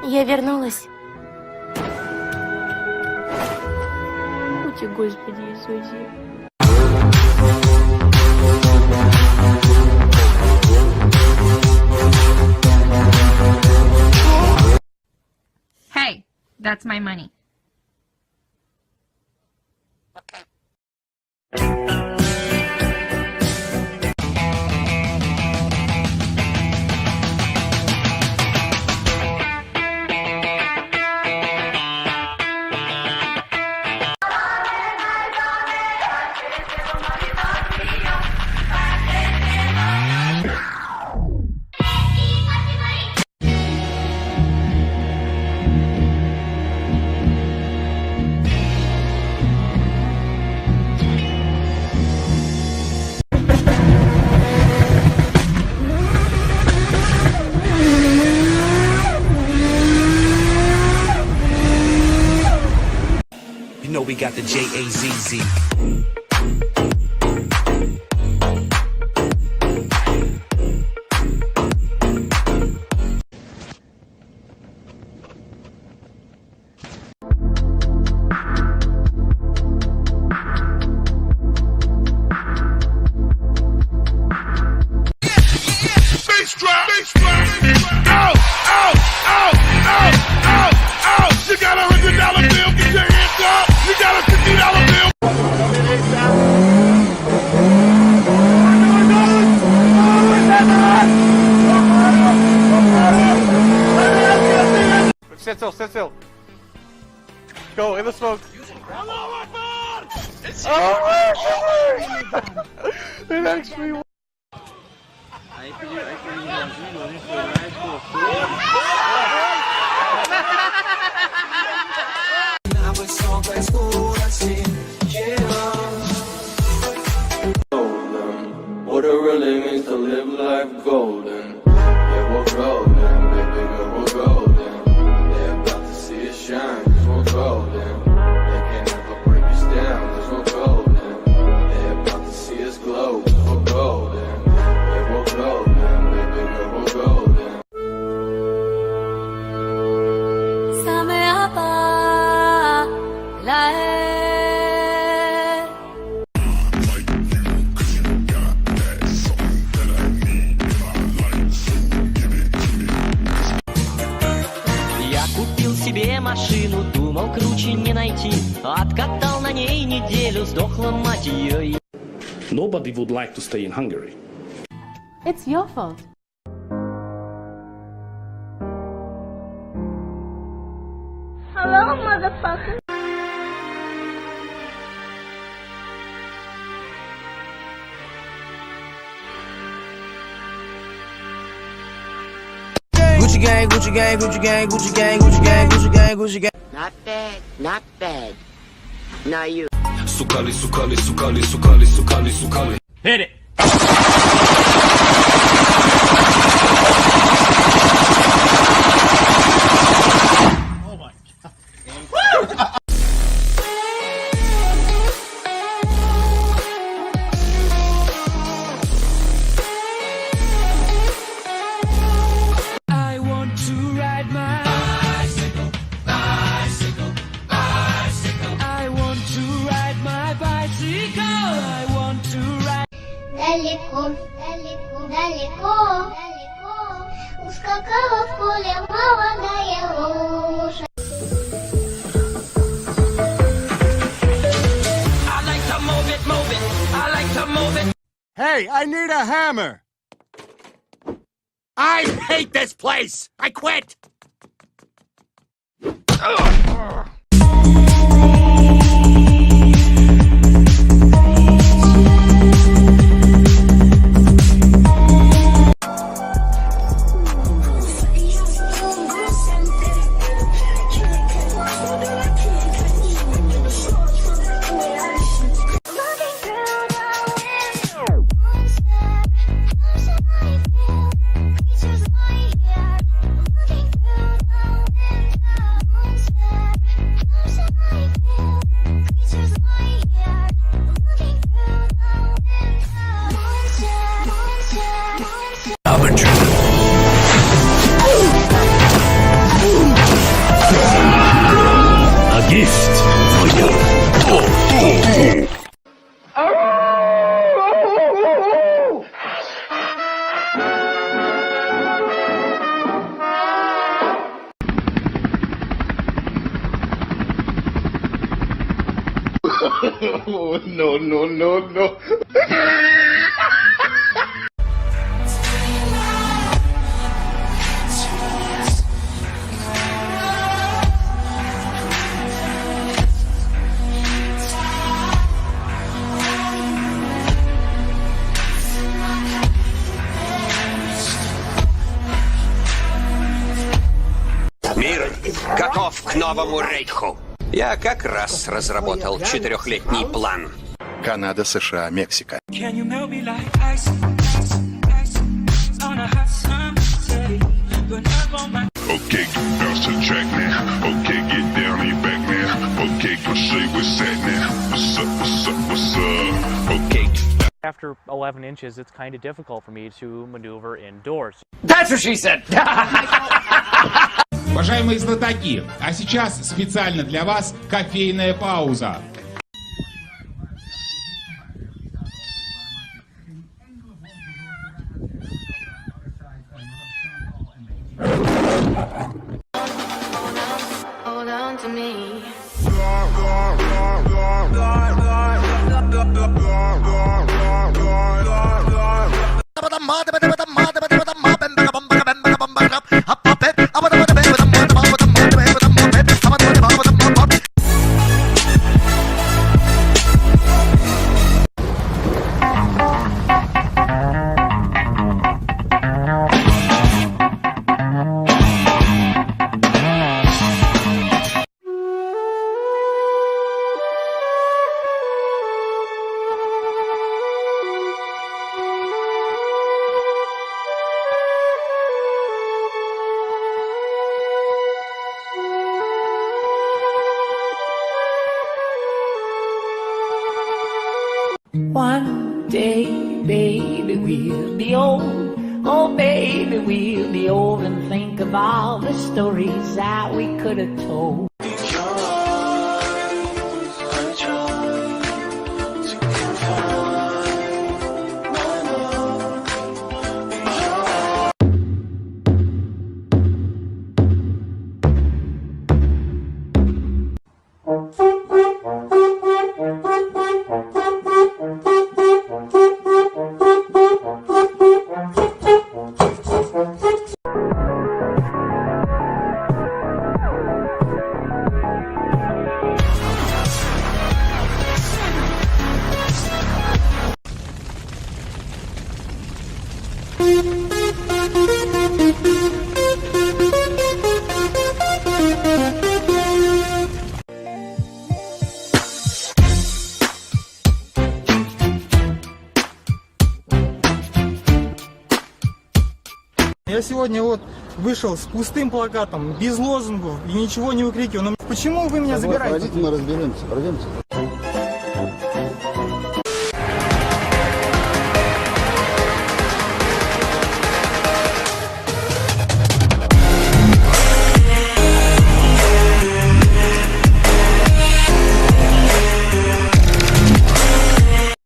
Я вернулась. Ути, Господи Иисусе. Hey, that's my money. You know we got the J-A-Z-Z. You got $100 bill, get your hands up. You got a $50 bill. Sit still. Go in the smoke. It actually. What it really means to live life golden. Yeah, we're golden, baby girl, we're golden. They're about to see us shine, cause we're golden. They can't ever break us down, cause we're golden. They're about to see us glow, cause we're golden. Yeah, we're golden, baby girl, we're golden. Себе машину, думал круче не найти. Откатал на ней неделю, сдохла мать ее. Nobody would like to stay in Hungary. It's your fault. Hello, motherfucker. Gucci gang, Gucci gang, Gucci gang, Gucci gang, Gucci gang, Gucci gang, Gucci gang. Not bad, not bad. Now you. Sukali. Hit it. Далеко ускакала в поле молодая лошадь. Hey, I need a hammer. I hate this place. I quit. Thank you. No. Мир готов к новому рейху. Я как раз разработал 4-летний план. Канада, США, Мексика. Okay, bounce to the track now. Okay, get down on your back now. Okay, come show you what's at now. What's up, what's up, what's up? Okay. After 11 inches, it's kind of difficult for me to maneuver indoors. That's what she said! Уважаемые знатоки, а сейчас специально для вас кофейная пауза. Hold on to me. One day, baby, we'll be old. Oh, baby, we'll be old and think of all the stories that we could have told. Я сегодня вот вышел с пустым плакатом, без лозунгов и ничего не выкрикивал. Но почему вы меня забираете? Мы разберемся, пройдемте.